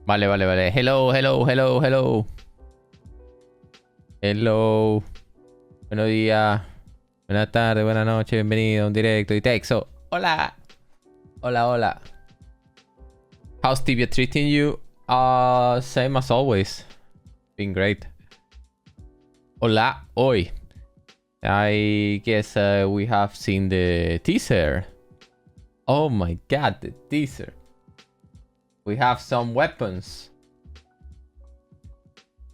Vale, vale, vale. Hello, hello, hello, hello. Hello. Buenos días. Buenas tardes, buenas noches. Bienvenido a un directo de Itexo. Hola. Hola, hola. How's Tibia treating you? Same as always. Been great. Hola, hoy. I guess we have seen the teaser. Oh my god, the teaser. We have some weapons.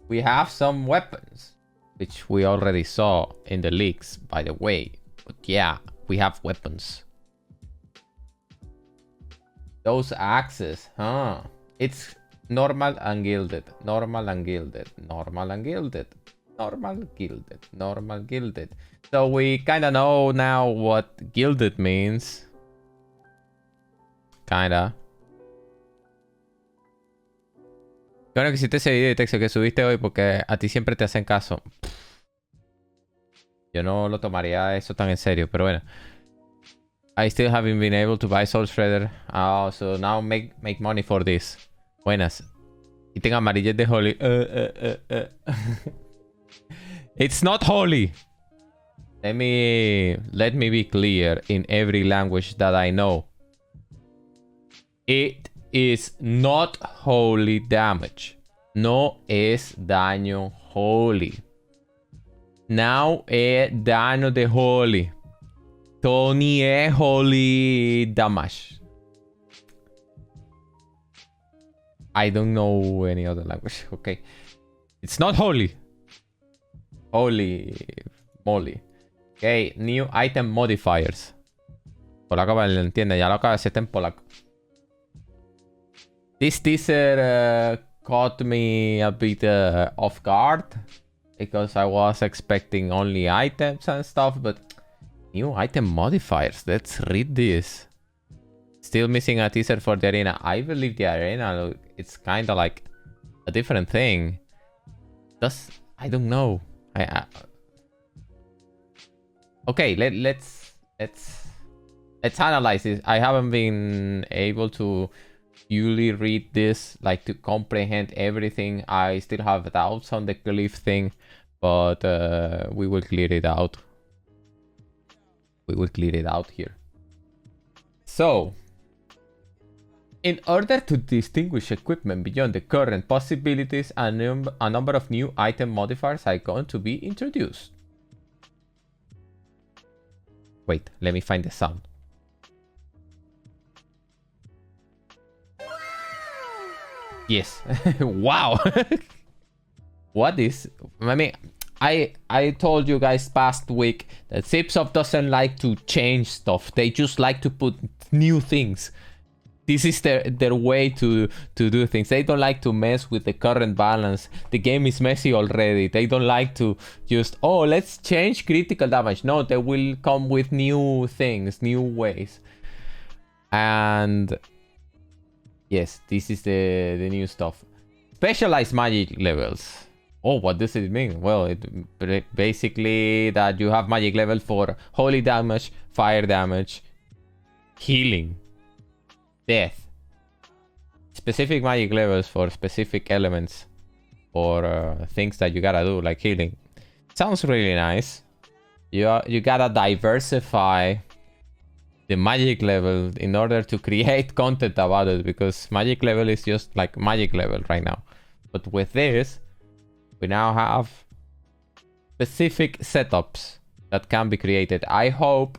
We have some weapons. Which we already saw in the leaks, by the way. But yeah, we have weapons. Those axes, huh? It's normal and gilded. Normal and gilded. Normal and gilded. Normal, gilded. Normal, gilded. So we kind of know now what gilded means. Kinda. Qué bueno que hiciste ese video de texto que subiste hoy porque a ti siempre te hacen caso. Yo no lo tomaría eso tan en serio, pero bueno. I still haven't been able to buy Soul Shredder. So now make money for this. Buenas. Y tenga amarillas de Holy. It's not holy. Let me be clear in every language that I know. It is not holy damage. No es daño holy. Now es daño de holy. Tony es holy damage. I don't know any other language. Okay. It's not holy. Holy moly. Okay, new item modifiers. Polaco para el entiende, ya lo acabo de hacer en polaco. This teaser caught me a bit off guard because I was expecting only items and stuff, but new item modifiers. Let's read this. Still missing a teaser for the arena. I believe the arena, it's kind of like a different thing. I don't know. Okay, let's analyze this. I haven't been able to fully read this, like to comprehend everything. I still have doubts on the glyph thing, but we will clear it out. We will clear it out here. So, in order to distinguish equipment beyond the current possibilities, a number of new item modifiers are going to be introduced. Wait, let me find the sound. Yes. Wow. What is... I mean, I told you guys past week that Zipsoft doesn't like to change stuff. They just like to put new things. This is their way to do things. They don't like to mess with the current balance. The game is messy already. They don't like to just, oh, let's change critical damage. No, they will come with new things, new ways. And yes, this is the new stuff. Specialized magic levels. Oh, what does it mean? Well, it basically that you have magic level for holy damage, fire damage, healing, death. Specific magic levels for specific elements or things that you gotta do, like healing. Sounds really nice. You gotta diversify the magic level in order to create content about it, because magic level is just like magic level right now. But with this, we now have specific setups that can be created. I hope,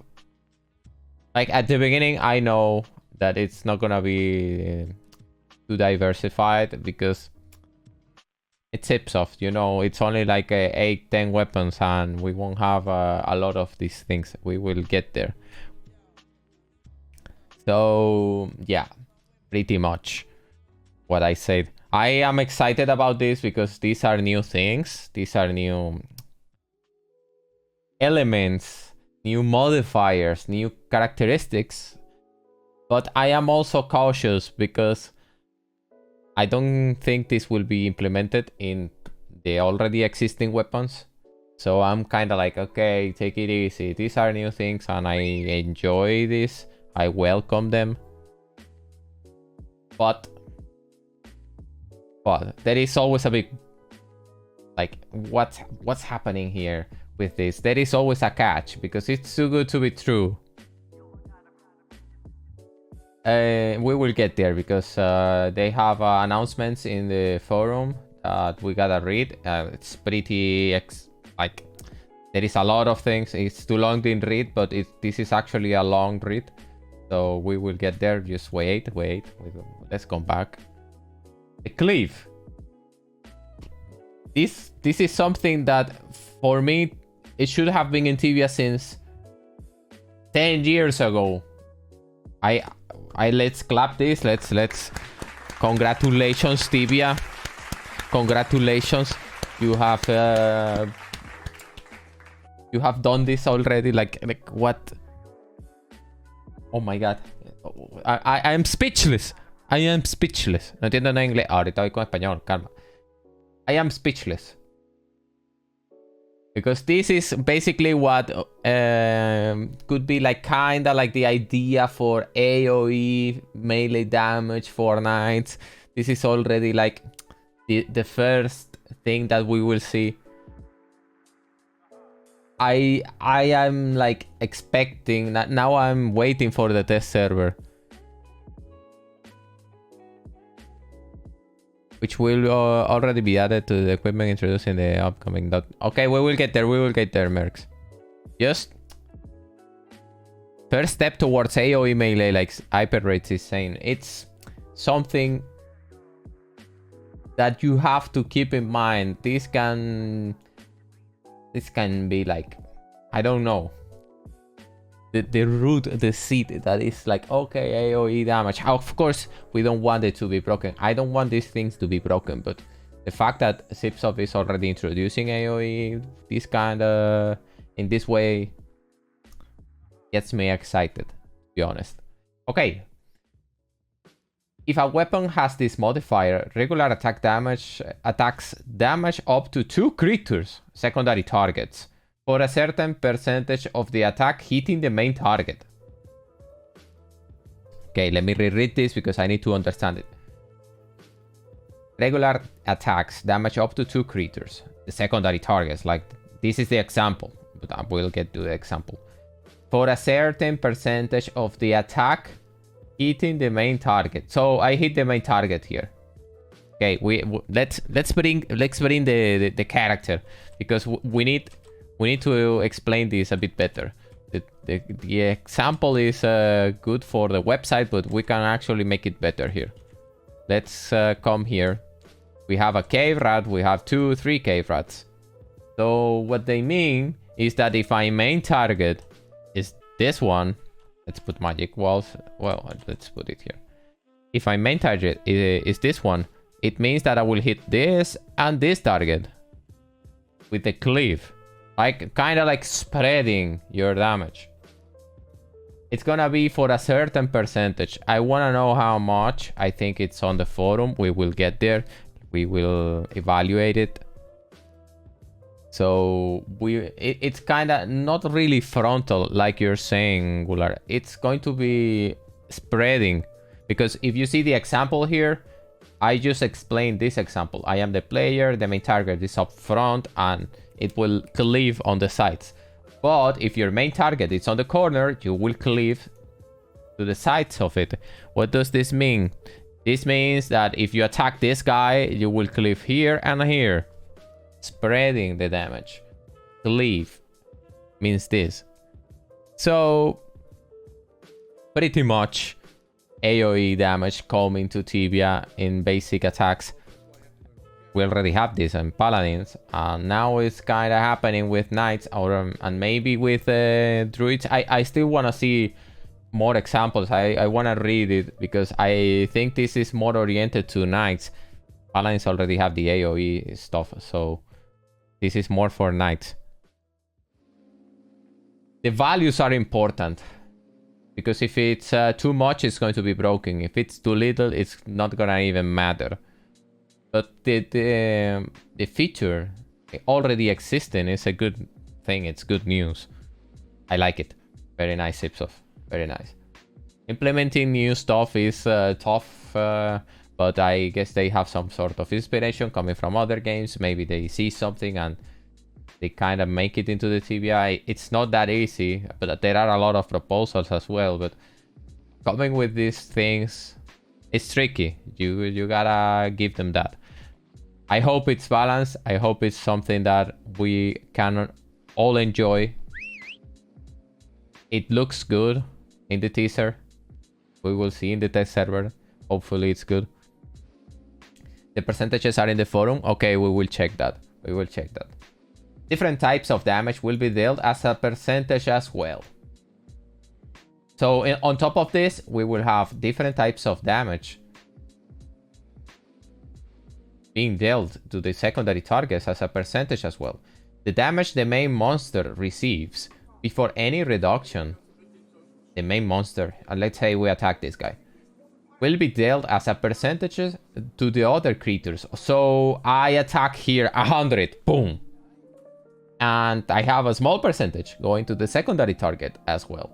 like at the beginning, I know that it's not gonna be too diversified because it's Zipsoft, you know, it's only like 8-10 weapons and we won't have a lot of these things. We will get there. So yeah, pretty much what I said. I am excited about this because these are new things. These are new elements, new modifiers, new characteristics. But I am also cautious because I don't think this will be implemented in the already existing weapons. So I'm kind of like, okay, take it easy. These are new things and I enjoy this. I welcome them. But But there is always a big, like, what's happening here with this? There is always a catch because it's too good to be true. We will get there because they have announcements in the forum that we gotta read. It's pretty like, there is a lot of things. It's too long to read, but this is actually a long read. So we will get there. Just wait. Let's come back. The cleave. This is something that, for me, it should have been in Tibia since 10 years ago. Let's clap this. Let's congratulations, Tibia. Congratulations. You have done this already. Like what? Oh my god. I am speechless. I am speechless. No entiendo en inglés. Ahorita voy con español. Calma. I am speechless. Because this is basically what could be like kinda like the idea for AoE melee damage for knights. This is already like the first thing that we will see. I am like expecting that. Now I'm waiting for the test server, which will already be added to the equipment introduced in the upcoming. Okay, we will get there. We will get there, Mercs. Just first step towards AoE melee, like Hyperrates is saying. It's something that you have to keep in mind. This can be like, I don't know, the root, the seed that is like, okay, AoE damage. Of course, we don't want it to be broken. I don't want these things to be broken, but the fact that Zipsoft is already introducing AoE this kind of in this way gets me excited, to be honest. Okay. If a weapon has this modifier, regular attacks damage up to 2 creatures, secondary targets, for a certain percentage of the attack hitting the main target. Okay, let me reread this because I need to understand it. Regular attacks damage up to 2 creatures, the secondary targets, like this is the example, but I will get to the example. For a certain percentage of the attack hitting the main target. So I hit the main target here. Okay, let's bring the character, because we need to explain this a bit better. The example is good for the website, but we can actually make it better here. Let's come here. We have a cave rat. We have 2, 3 cave rats. So what they mean is that if my main target is this one, let's put magic walls. Well, let's put it here. If my main target is this one, it means that I will hit this and this target with the cleave. Like, kind of like spreading your damage. It's gonna be for a certain percentage. I want to know how much. I think it's on the forum. We will get there. We will evaluate it. So it's kind of not really frontal like you're saying, Gular. It's going to be spreading, because if you see the example here, I just explained this example. I am the player, the main target is up front, and it will cleave on the sides. But if your main target is on the corner, you will cleave to the sides of it. What does this mean? This means that if you attack this guy, you will cleave here and here. Spreading the damage. Cleave means this. So, pretty much AoE damage coming to Tibia in basic attacks. We already have this in Paladins, and now it's kind of happening with Knights, or and maybe with Druids. I still want to see more examples. I want to read it, because I think this is more oriented to Knights. Paladins already have the AoE stuff, so this is more for Knights. The values are important, because if it's too much, it's going to be broken. If it's too little, it's not gonna even matter. But the feature already existing is a good thing. It's good news. I like it. Very nice, Ipsof. Very nice. Implementing new stuff is tough, but But I guess they have some sort of inspiration coming from other games. Maybe they see something and they kind of make it into the TBI. It's not that easy, but there are a lot of proposals as well. But coming with these things, it's tricky. You gotta give them that. I hope it's balanced. I hope it's something that we can all enjoy. It looks good in the teaser. We will see in the test server. Hopefully it's good. The percentages are in the forum. Okay, we will check that. We will check that. Different types of damage will be dealt as a percentage as well. So on top of this, we will have different types of damage being dealt to the secondary targets as a percentage as well. The damage the main monster receives before any reduction, the main monster, and let's say we attack this guy, will be dealt as a percentage to the other creatures. So I attack here 100, boom. And I have a small percentage going to the secondary target as well,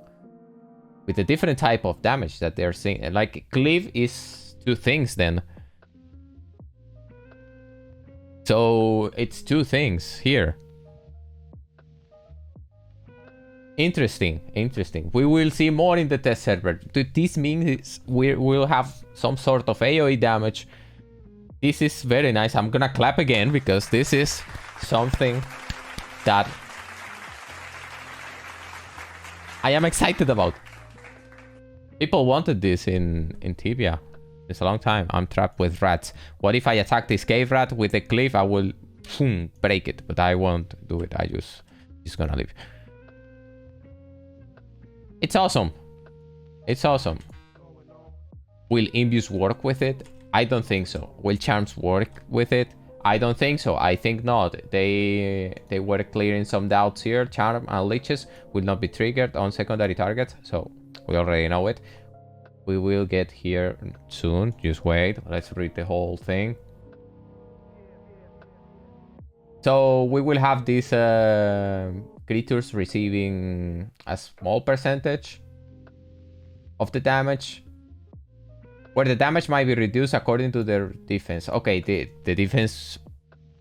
with a different type of damage that they're seeing. Like cleave is 2 things then. So it's 2 things here. Interesting, interesting. We will see more in the test server. This means we will have some sort of AoE damage. This is very nice. I'm gonna clap again because this is something that I am excited about. People wanted this in Tibia. It's a long time. I'm trapped with rats. What if I attack this cave rat with a cliff? I will break it, but I won't do it. I just gonna leave. It's awesome. It's awesome. Will Imbues work with it? I don't think so. Will Charms work with it? I don't think so. I think not. They were clearing some doubts here. Charm and Leeches will not be triggered on secondary targets, so we already know it. We will get here soon. Just wait. Let's read the whole thing. So we will have these creatures receiving a small percentage of the damage, where the damage might be reduced according to their defense. Okay, the defense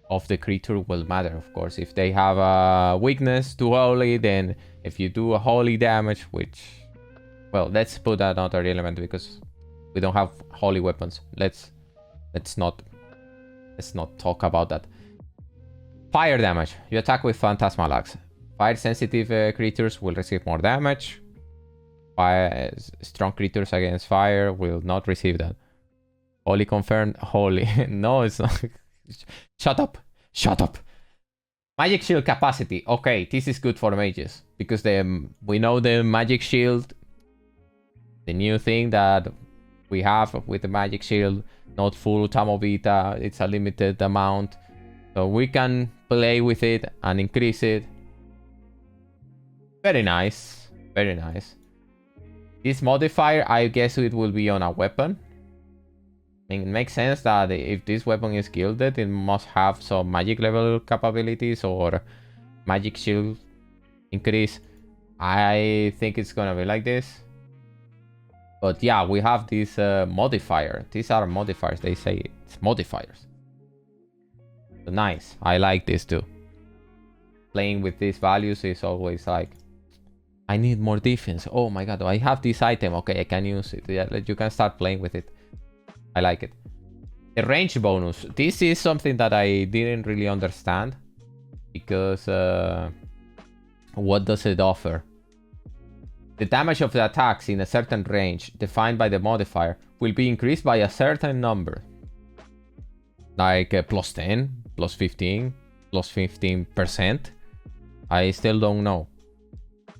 of the creature will matter, of course. If they have a weakness to holy, then if you do a holy damage, which, well, let's put another element because we don't have holy weapons. Let's not talk about that. Fire damage. You attack with Phantasmal Axe. Fire-sensitive creatures will receive more damage. Strong creatures against fire will not receive that. Holy confirmed. Holy. No, it's not. Shut up. Shut up. Magic Shield capacity. Okay, this is good for mages. Because we know the Magic Shield. The new thing that we have with the Magic Shield. Not full Tamo Vita. It's a limited amount. So we can play with it and increase it. Very nice. Very nice. This modifier, I guess it will be on a weapon. I mean, it makes sense that if this weapon is gilded, it must have some magic level capabilities or magic shield increase. I think it's gonna be like this. But yeah, we have this modifier. These are modifiers. They say it's modifiers. So nice. I like this too. Playing with these values is always like, I need more defense. Oh my god, I have this item. Okay, I can use it. Yeah, you can start playing with it. I like it. The range bonus. This is something that I didn't really understand. Because what does it offer? The damage of the attacks in a certain range defined by the modifier will be increased by a certain number. Like plus 10, plus 15, plus 15%. I still don't know.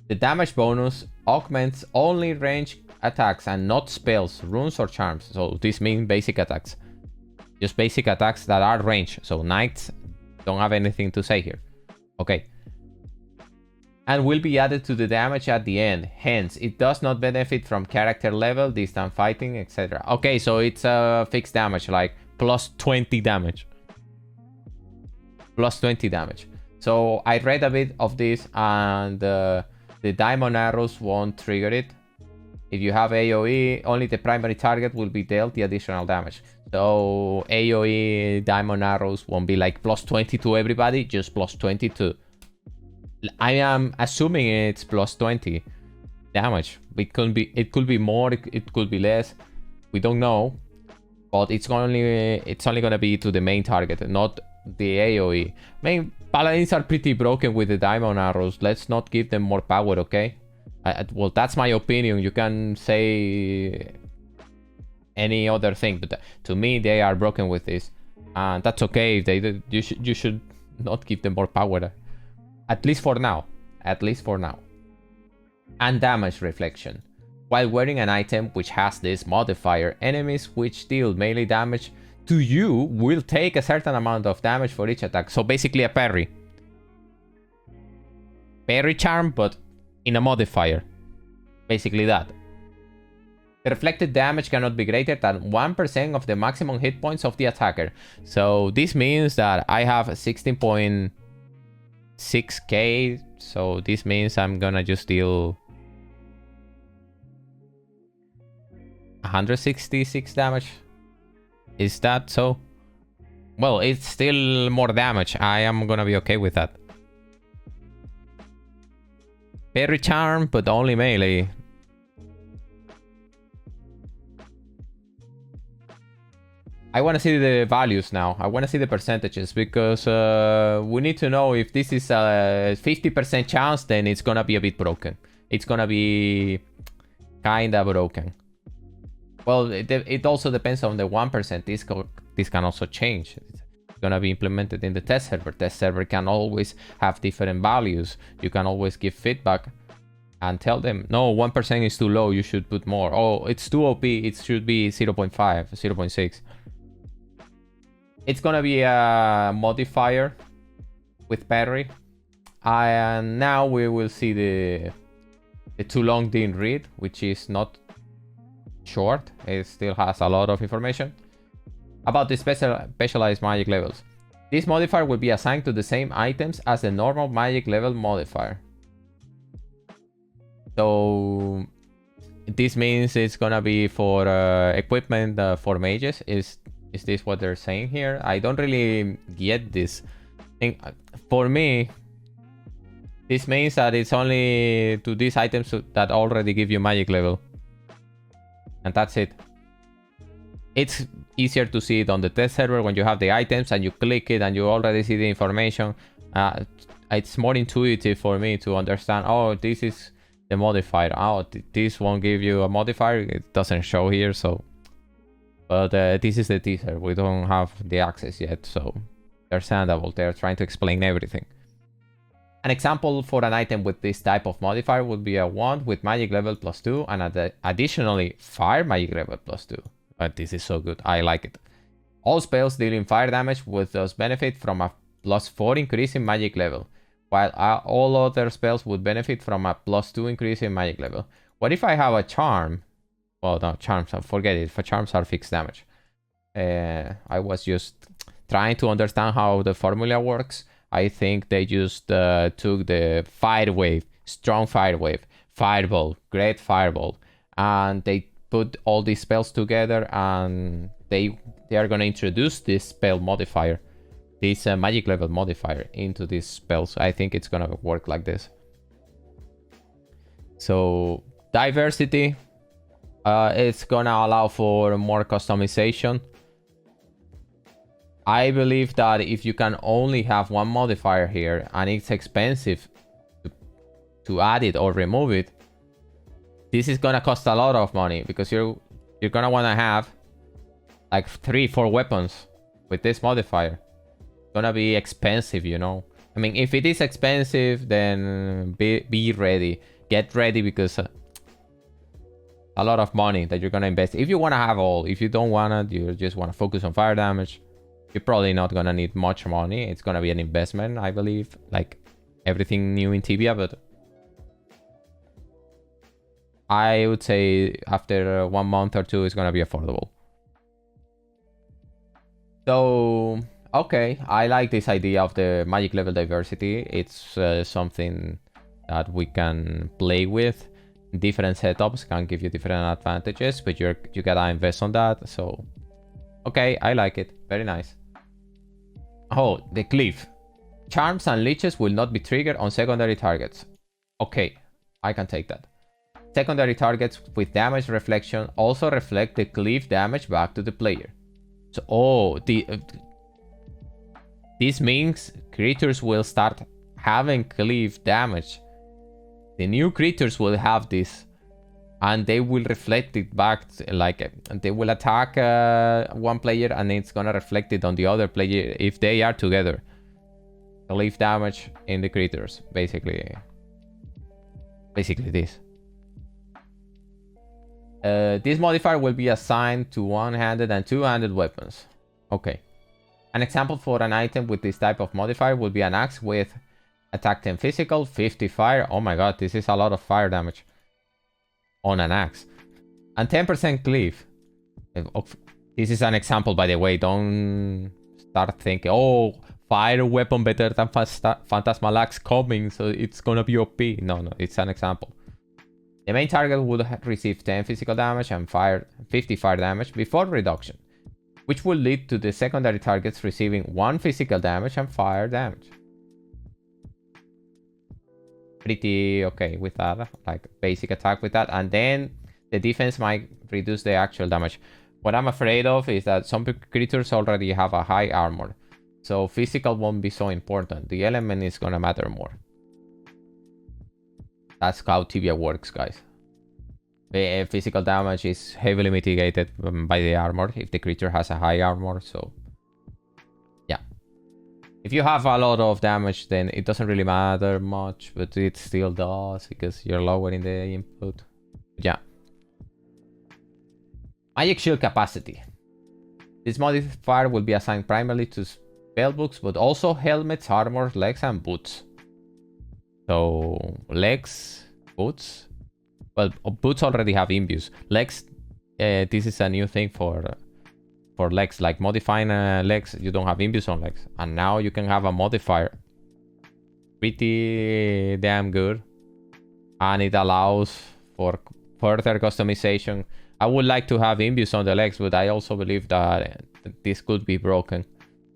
The damage bonus augments only range attacks and not spells, runes, or charms. So this means basic attacks. Just basic attacks that are range. So knights don't have anything to say here. Okay. And will be added to the damage at the end. Hence, it does not benefit from character level, distant fighting, etc. Okay, so it's a fixed damage, like plus 20 damage. Plus 20 damage. So I read a bit of this and the diamond arrows won't trigger it. If you have AoE, only the primary target will be dealt the additional damage. So AoE diamond arrows won't be like plus 20 to everybody, just plus 20 to... I am assuming it's plus 20 damage. It could be more, it could be less. We don't know. But it's only gonna be to the main target, not the AoE. Main paladins are pretty broken with the diamond arrows. Let's not give them more power, okay? Well, that's my opinion. You can say any other thing, but to me they are broken with this, and that's okay. You should not give them more power, at least for now. And damage reflection. While wearing an item which has this modifier, enemies which deal melee damage to you will take a certain amount of damage for each attack. So basically a parry charm, but in a modifier. Basically that. The reflected damage cannot be greater than 1% of the maximum hit points of the attacker. So this means that I have 16.6k. So this means I'm gonna just deal 166 damage. Is that so? Well, it's still more damage. I am gonna be okay with that. Parry charm, but only melee. I want to see the values now. I want to see the percentages, because we need to know if this is a 50% chance, then it's gonna be a bit broken. It's gonna be kinda broken. Well, it also depends on the 1%. This can also change. It's gonna be implemented in the test server. Test server can always have different values. You can always give feedback and tell them, no, 1% is too low, you should put more. Oh, it's too OP, it should be 0.5, 0.6. It's gonna be a modifier with parry. And now we will see the too long didn't read, which is not short. It still has a lot of information about the specialized magic levels. This modifier will be assigned to the same items as the normal magic level modifier. So this means it's gonna be for equipment for mages. Is this what they're saying here? I don't really get this thing. For me, this means that it's only to these items that already give you magic level. And that's it. It's easier to see it on the test server when you have the items and you click it and you already see the information. It's more intuitive for me to understand, oh, this is the modifier. Oh, this won't give you a modifier. It doesn't show here, so... But this is the teaser. We don't have the access yet, so understandable. They're trying to explain everything. An example for an item with this type of modifier would be a wand with magic level +2 and additionally fire magic level +2. This is so good. I like it. All spells dealing fire damage would thus benefit from a +4 increase in magic level, while all other spells would benefit from a +2 increase in magic level. What if I have a charm? Well, no, charms, forget it. For charms are fixed damage. I was just trying to understand how the formula works. I think they just took the fire wave, strong fire wave, fireball, great fireball, and they put all these spells together, and they are going to introduce this spell modifier, this magic level modifier into these spells. I think it's going to work like this. So diversity, it's going to allow for more customization. I believe that if you can only have one modifier here and it's expensive to add it or remove it, this is gonna cost a lot of money, because you're gonna want to have like 3-4 weapons with this modifier. It's gonna be expensive, you know. I mean, if it is expensive, then be ready, get ready, because a lot of money that you're gonna invest. If you want to have all, if you don't want to, you just want to focus on fire damage, you're probably not gonna need much money. It's gonna be an investment, I believe, like everything new in Tibia, but I would say after 1 month or 2, it's gonna be affordable. So, okay, I like this idea of the magic level diversity. It's something that we can play with. Different setups can give you different advantages, but you gotta invest on that. So, Okay, I like it. Very nice. Oh, the cleave. Charms and leeches will not be triggered on secondary targets. Okay, I can take that. Secondary targets with damage reflection also reflect the cleave damage back to the player. So, this means creatures will start having cleave damage. The new creatures will have this, and they will reflect it back. They will attack one player, and it's gonna reflect it on the other player if they are together. Cleave damage in the creatures, basically this. This modifier will be assigned to one-handed and two-handed weapons. Okay. An example for an item with this type of modifier will be an axe with attack 10 physical, 50 fire. Oh my god, this is a lot of fire damage on an axe. And 10% cleave. This is an example, by the way. Don't start thinking, oh, fire weapon better than Phantasmal Axe coming, so it's gonna be OP. No, it's an example. The main target would receive 10 physical damage and 50 fire damage before reduction, which will lead to the secondary targets receiving 1 physical damage and fire damage. Pretty okay with that, like basic attack with that. And then the defense might reduce the actual damage. What I'm afraid of is that some creatures already have a high armor, so physical won't be so important. The element is gonna matter more. That's how Tibia works, guys. The physical damage is heavily mitigated by the armor if the creature has a high armor, so yeah. If you have a lot of damage, then it doesn't really matter much, but it still does because you're lowering the input. Yeah. Magic Shield capacity. This modifier will be assigned primarily to spellbooks, but also helmets, armor, legs, and boots. So, legs, boots. Well, boots already have imbues. Legs, this is a new thing for legs. Like modifying legs, you don't have imbues on legs. And now you can have a modifier. Pretty damn good. And it allows for further customization. I would like to have imbues on the legs, but I also believe that this could be broken.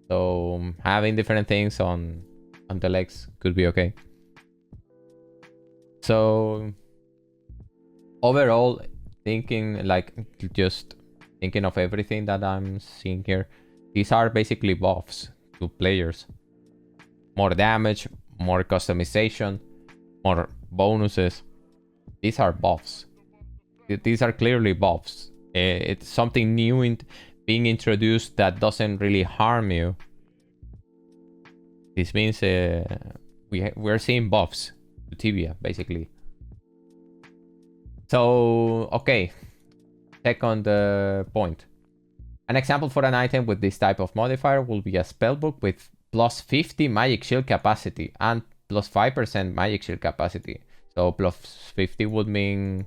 So having different things on the legs could be okay. So overall, just thinking of everything that I'm seeing here, these are basically buffs to players. More damage, more customization, more bonuses. These are buffs. These are clearly buffs. It's something new being introduced that doesn't really harm you. This means we're seeing buffs to Tibia, basically. So, okay. Second point. An example for an item with this type of modifier will be a spellbook with plus 50 magic shield capacity and plus 5% magic shield capacity. So plus 50 would mean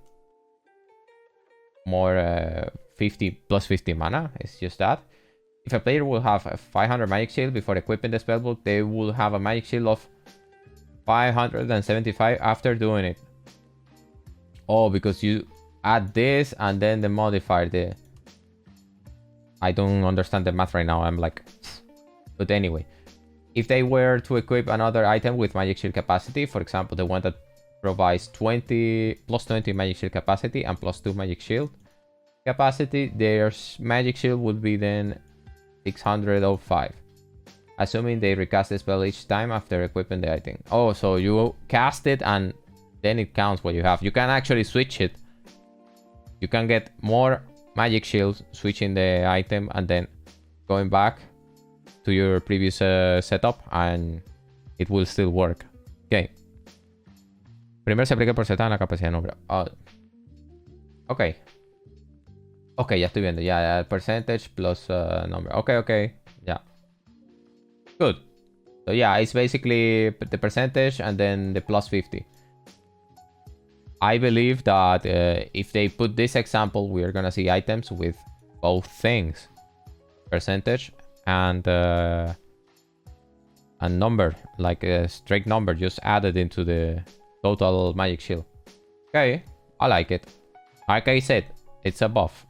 more 50 plus 50 mana. It's just that. If a player will have a 500 magic shield before equipping the spellbook, they will have a magic shield of 575 after doing it. Oh, because you add this and then the modifier there. I don't understand the math right now. I'm like... But anyway. If they were to equip another item with magic shield capacity, for example, the one that provides plus 20 magic shield capacity and plus 2 magic shield capacity, their magic shield would be then 605. Assuming they recast the spell each time after equipping the item. Oh, so you cast it and then it counts what you have. You can actually switch it. You can get more magic shields switching the item and then going back to your previous setup and it will still work. Okay. Primero se aplica el porcentaje en la capacidad de número. Ok. Ok, ya estoy viendo. Ya, percentage plus number. Ok. Ya. Good. So yeah, it's basically the percentage and then the plus 50. I believe that if they put this example, we are gonna see items with both things. Percentage and number. Like a straight number just added into the total magic shield. Okay, I like it. Like I said, it's a buff.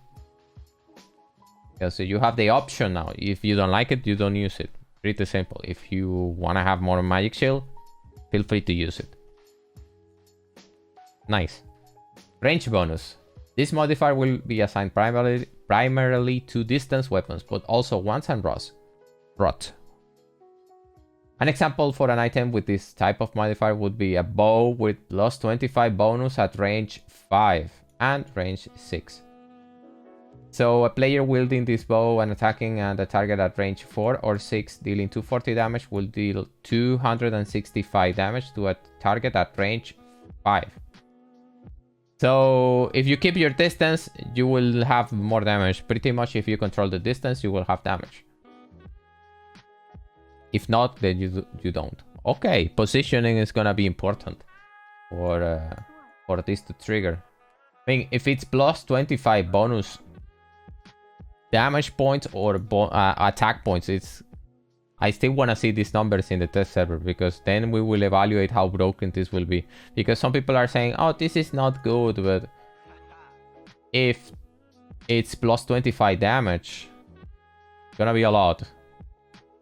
Yeah, so you have the option now. If you don't like it, you don't use it. Pretty simple. If you want to have more magic shield, feel free to use it. Nice. Range bonus. This modifier will be assigned primarily to distance weapons, but also wands and rot. An example for an item with this type of modifier would be a bow with plus 25 bonus at range 5 and range 6. So a player wielding this bow and attacking at a target at range 4 or 6, dealing 240 damage, will deal 265 damage to a target at range 5. So if you keep your distance, you will have more damage. Pretty much if you control the distance, you will have damage. If not, then you don't. Okay, positioning is gonna be important for this to trigger. I mean, if it's plus 25 bonus damage points or attack points, I still want to see these numbers in the test server, because then we will evaluate how broken this will be. Because some people are saying, oh, this is not good, but if it's plus 25 damage, it's gonna be a lot.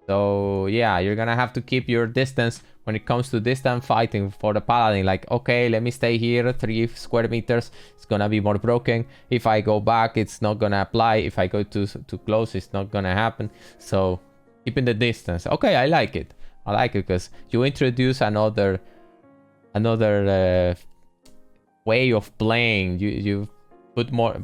So yeah, you're gonna have to keep your distance when it comes to distant fighting for the paladin. Like, okay, let me stay here 3 square meters. It's gonna be more broken. If I go back, it's not gonna apply. If I go too close, it's not gonna happen. So keeping the distance. Okay, I like it. I like it because you introduce another way of playing. You put more.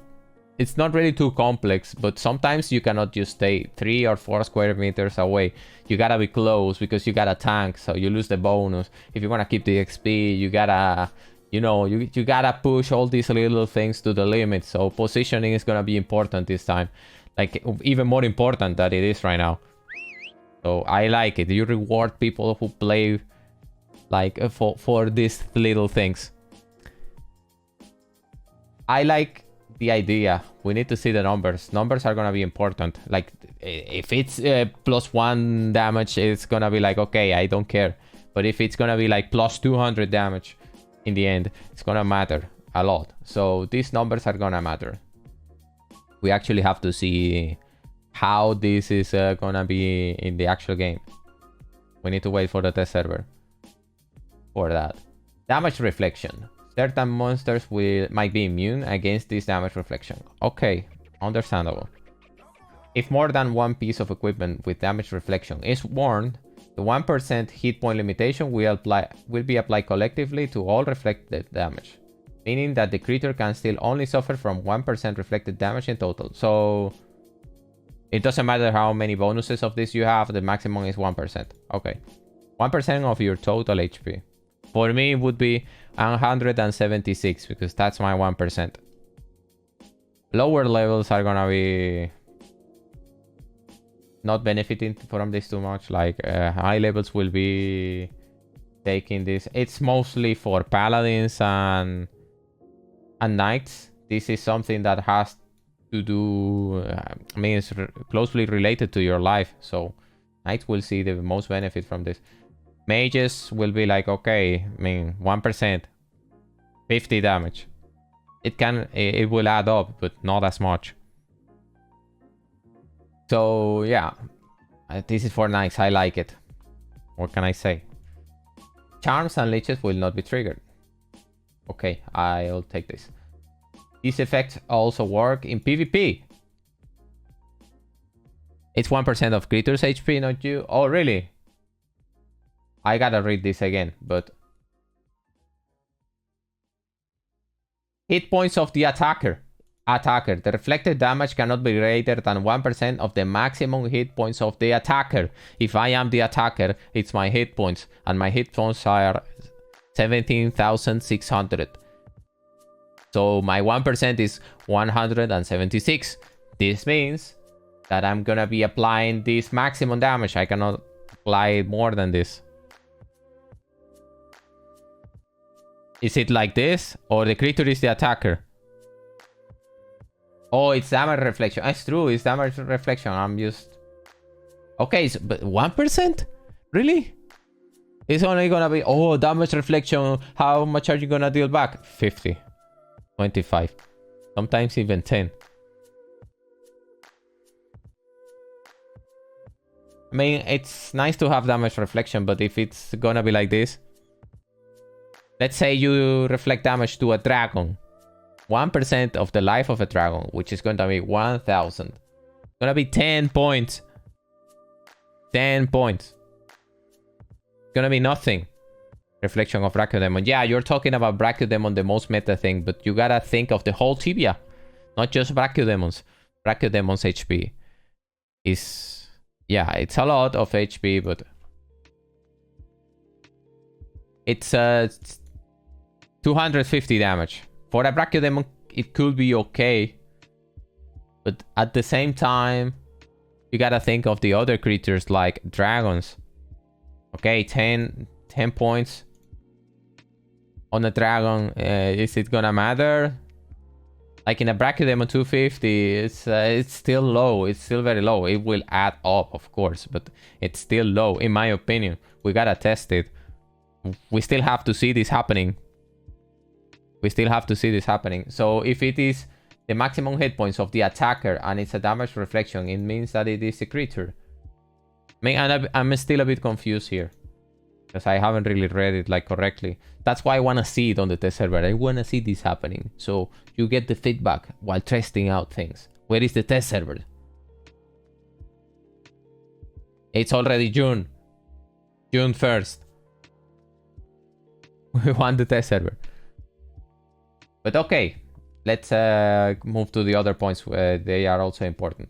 It's not really too complex, but sometimes you cannot just stay 3 or 4 square meters away. You gotta be close because you got a tank, so you lose the bonus. If you wanna keep the XP, you gotta, you know, you gotta push all these little things to the limit. So positioning is gonna be important this time, like even more important than it is right now. So I like it. You reward people who play like for these little things. I like the idea. We need to see the numbers. Numbers are gonna be important. Like if it's plus 1 damage, it's gonna be like, okay, I don't care. But if it's gonna be like plus 200 damage in the end, it's gonna matter a lot. So these numbers are gonna matter. We actually have to see how this is gonna be in the actual game. We need to wait for the test server for that. Damage reflection. Certain monsters might be immune against this damage reflection. Okay, understandable. If more than one piece of equipment with damage reflection is worn, the 1% hit point limitation will be applied collectively to all reflected damage, meaning that the creature can still only suffer from 1% reflected damage in total. So it doesn't matter how many bonuses of this you have, the maximum is 1%. Okay, 1% of your total HP. For me, it would be 176 because that's my 1%. Lower levels are gonna be not benefiting from this too much. Like high levels will be taking this. It's mostly for paladins and knights. This is something that has to do. I mean, it's closely related to your life. So knights will see the most benefit from this. Mages will be like, okay, I mean, 1%, 50 damage. It will add up, but not as much. So yeah, this is for knights. I like it. What can I say? Charms and leeches will not be triggered. Okay, I'll take this. These effects also work in PvP. It's 1% of creatures' HP, not you. Oh, really? I gotta read this again, but hit points of the attacker. The reflected damage cannot be greater than 1% of the maximum hit points of the attacker. If I am the attacker, it's my hit points, and my hit points are 17,600. So my 1% is 176. This means that I'm gonna be applying this maximum damage. I cannot apply more than this. Is it like this? Or the creature is the attacker? Oh, it's damage reflection. It's true, it's damage reflection. I'm just... Okay, so, but 1%? Really? It's only gonna be... Oh, damage reflection. How much are you gonna deal back? 50. 25. Sometimes even 10. I mean, it's nice to have damage reflection, but if it's gonna be like this... Let's say you reflect damage to a dragon. 1% of the life of a dragon, which is gonna be 1,000. Gonna be 10 points. 10 points. Gonna be nothing. Reflection of Brachyodemon. Yeah, you're talking about Brachyodemon, the most meta thing, but you gotta think of the whole tibia. Not just Brachiodemon's. Brachiodemon's HP is... Yeah, it's a lot of HP, but... It's 250 damage. For a Brachiodemon, it could be okay. But at the same time, you gotta think of the other creatures like dragons. Okay, 10 points on a dragon. Is it gonna matter? Like in a Brachiodemon 250, it's still low. It's still very low. It will add up, of course, but it's still low, in my opinion. We gotta test it. We still have to see this happening. We still have to see this happening. So if it is the maximum hit points of the attacker and it's a damage reflection, it means that it is a creature. I mean, and I'm still a bit confused here, because I haven't really read it like correctly. That's why I want to see it on the test server. I want to see this happening. So you get the feedback while testing out things. Where is the test server? It's already June. June 1st. We want the test server. But okay, let's move to the other points. They are also important.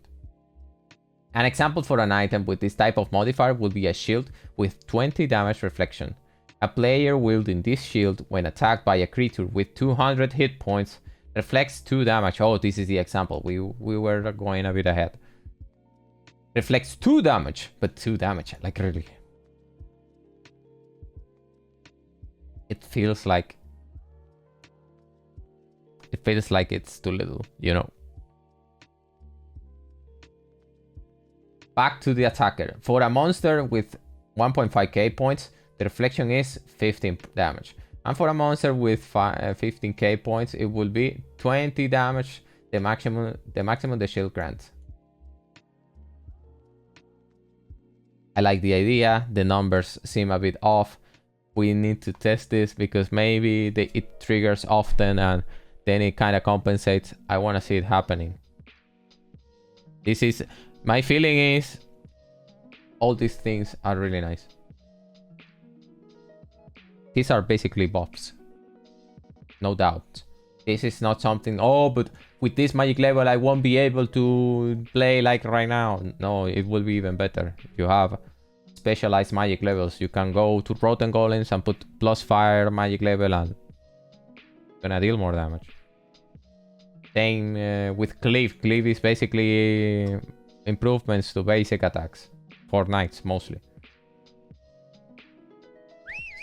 An example for an item with this type of modifier would be a shield with 20 damage reflection. A player wielding this shield when attacked by a creature with 200 hit points reflects 2 damage. Oh, this is the example. We were going a bit ahead. Reflects 2 damage, but 2 damage, like really. It feels like it's too little, you know. Back to the attacker. For a monster with 1.5k points, the reflection is 15 damage. And for a monster with 15k points, it will be 20 damage, the maximum the shield grants. I like the idea. The numbers seem a bit off. We need to test this because maybe it triggers often and then it kind of compensates. I want to see it happening. This is... My feeling is all these things are really nice. These are basically buffs. No doubt. This is not something... Oh, but with this magic level I won't be able to play like right now. No, it will be even better. If you have specialized magic levels, you can go to Rotten Golems and put plus fire magic level and gonna deal more damage. Same with Cleave. Cleave is basically improvements to basic attacks for knights mostly.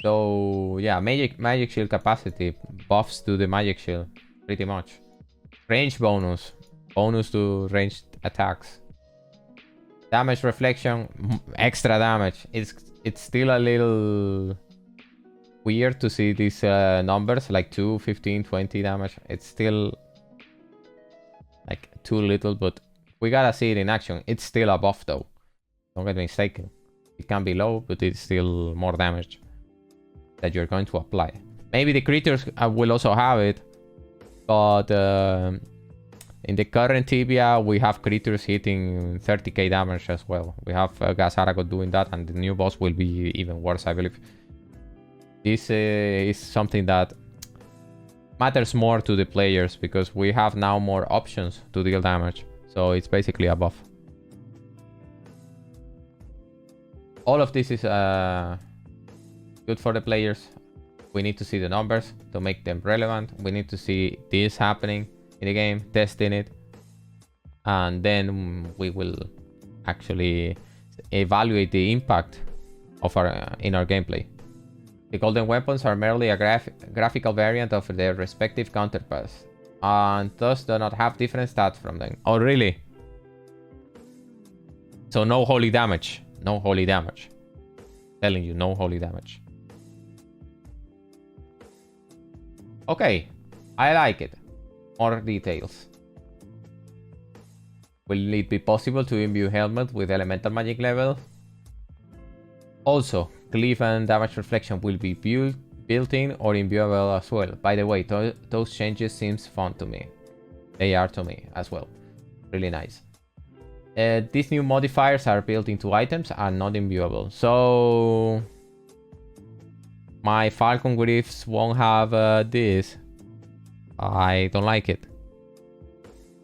So yeah, magic shield capacity buffs to the magic shield pretty much. Range bonus to ranged attacks. Damage reflection, extra damage. It's still a little weird to see these numbers like 2, 15, 20 damage. It's still like too little, but we gotta see it in action. It's still a buff though. Don't get me mistaken. It can be low, but it's still more damage that you're going to apply. Maybe the creatures will also have it, but in the current tibia, we have creatures hitting 30k damage as well. We have Gazaragot doing that, and the new boss will be even worse, I believe. This is something that matters more to the players because we have now more options to deal damage. So it's basically a buff. All of this is good for the players. We need to see the numbers to make them relevant. We need to see this happening in the game, testing it, and then we will actually evaluate the impact of in our gameplay. The golden weapons are merely a graphical variant of their respective counterparts, and thus do not have different stats from them. Oh, really? So no holy damage. No holy damage. Telling you, no holy damage. Okay, I like it. More details. Will it be possible to imbue helmet with elemental magic level? Also, cleave and damage reflection will be built in or imbuable as well. By the way, those changes seems fun to me. They are to me as well. Really nice. These new modifiers are built into items and not imbuable. So my Falcon Griffs won't have this. I don't like it.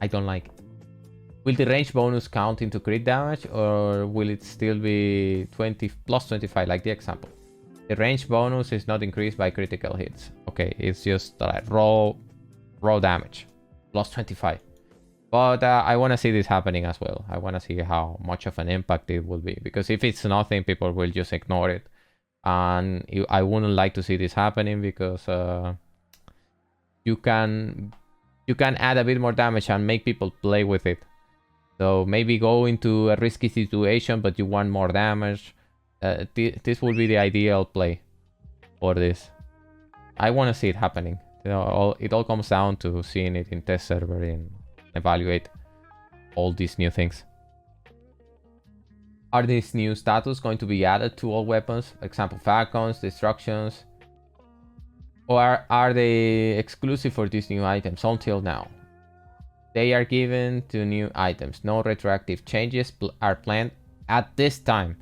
I don't like it. Will the range bonus count into crit damage, or will it still be 20 plus 25 like the example? The range bonus is not increased by critical hits. Okay, it's just raw damage plus 25. But I want to see this happening as well. I want to see how much of an impact it will be, because if it's nothing, people will just ignore it. And I wouldn't like to see this happening, because you can add a bit more damage and make people play with it. So maybe go into a risky situation, but you want more damage. This would be the ideal play for this. I want to see it happening. You know, it all comes down to seeing it in test server and evaluate all these new things. Are these new status going to be added to all weapons? For example, falcons, destructions, or are they exclusive for these new items until now? They are given to new items. No retroactive changes are planned at this time.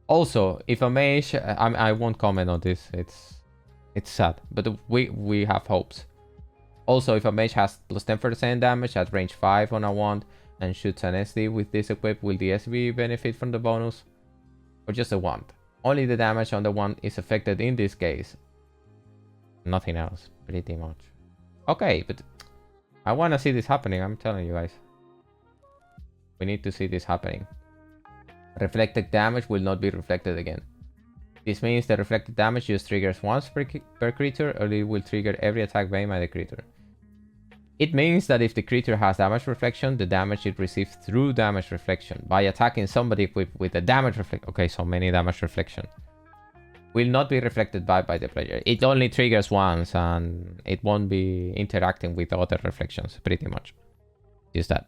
Also, if a mage, I won't comment on this. It's sad, but we have hopes. Also, if a mage has plus 10% damage at range 5 on a wand and shoots an SD with this equipped, will the SD benefit from the bonus, or just a wand? Only the damage on the wand is affected in this case. Nothing else, pretty much. Okay, but I want to see this happening. I'm telling you guys, we need to see this happening. Reflected damage will not be reflected again. This means the reflected damage just triggers once per creature, or it will trigger every attack made by the creature. It means that if the creature has damage reflection, the damage it receives through damage reflection by attacking somebody equipped with a damage reflection. Okay, so many damage reflection will not be reflected back by the player. It only triggers once, and it won't be interacting with other reflections, pretty much. Just that.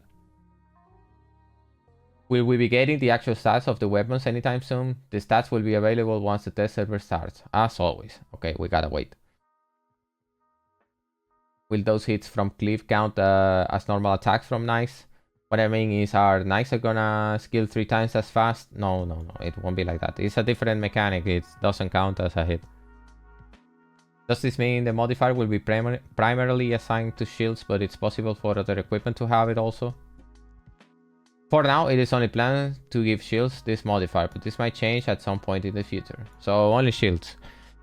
Will we be getting the actual stats of the weapons anytime soon? The stats will be available once the test server starts, as always. Okay, we gotta wait. Will those hits from cleave count as normal attacks from knights? What I mean is, are knights are gonna skill 3 times as fast? No, it won't be like that. It's a different mechanic. It doesn't count as a hit. Does this mean the modifier will be primarily assigned to shields, but it's possible for other equipment to have it also? For now, it is only planned to give shields this modifier, but this might change at some point in the future. So only shields.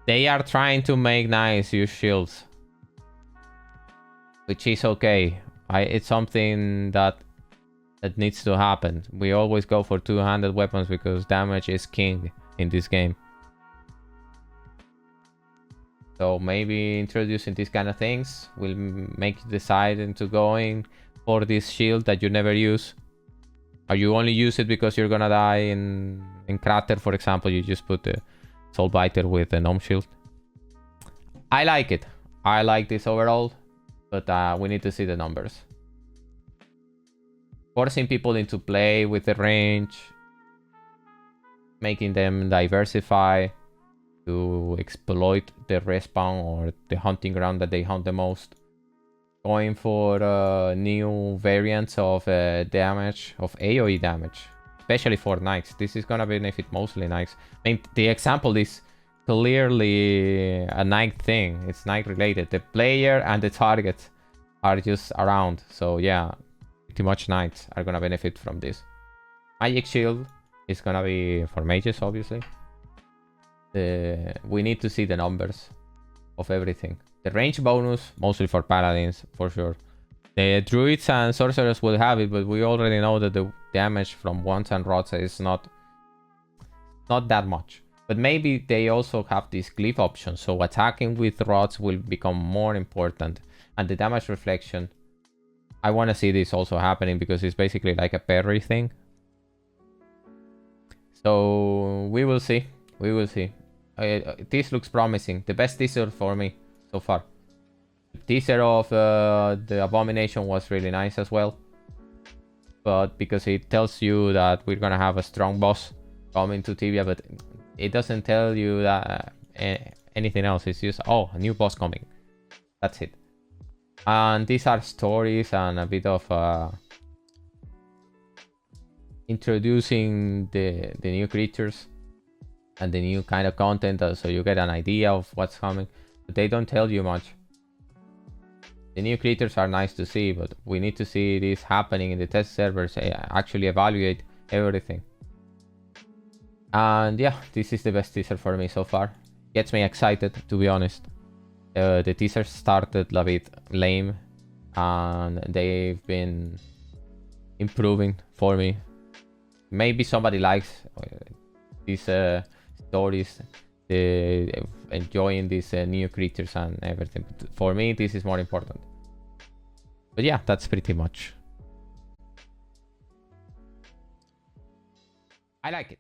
They are trying to make knights use shields, which is okay. It's something that needs to happen. We always go for two-handed weapons because damage is king in this game. So maybe introducing these kind of things will make you decide into going for this shield that you never use. Or you only use it because you're gonna die in Crater, for example. You just put the Soul Biter with a Gnome Shield. I like it. I like this overall. But we need to see the numbers. Forcing people into play with the range. Making them diversify to exploit the respawn or the hunting ground that they hunt the most. Going for new variants of damage, of AoE damage. Especially for knights. This is gonna benefit mostly knights. I mean, the example is clearly a knight thing. It's knight related. The player and the target are just around. So yeah, pretty much knights are gonna benefit from this. Magic Shield is gonna be for mages, obviously. We need to see the numbers of everything. The range bonus, mostly for paladins, for sure. The druids and sorcerers will have it, but we already know that the damage from wands and rods is not that much. But maybe they also have this cleave option, so attacking with rods will become more important. And the damage reflection, I want to see this also happening because it's basically like a parry thing. So we will see. We will see. This looks promising. The best teaser for me so far. Teaser of the Abomination was really nice as well. But because it tells you that we're gonna have a strong boss coming to Tibia, but it doesn't tell you that anything else. It's just, oh, a new boss coming. That's it. And these are stories and a bit of introducing the new creatures and the new kind of content, so you get an idea of what's coming. But they don't tell you much. The new creatures are nice to see, but we need to see this happening in the test servers, actually evaluate everything. And yeah, this is the best teaser for me so far. Gets me excited, to be honest. The teaser started a bit lame, and they've been improving for me. Maybe somebody likes these stories, enjoying these new creatures and everything. But for me, this is more important. But yeah, that's pretty much. I like it.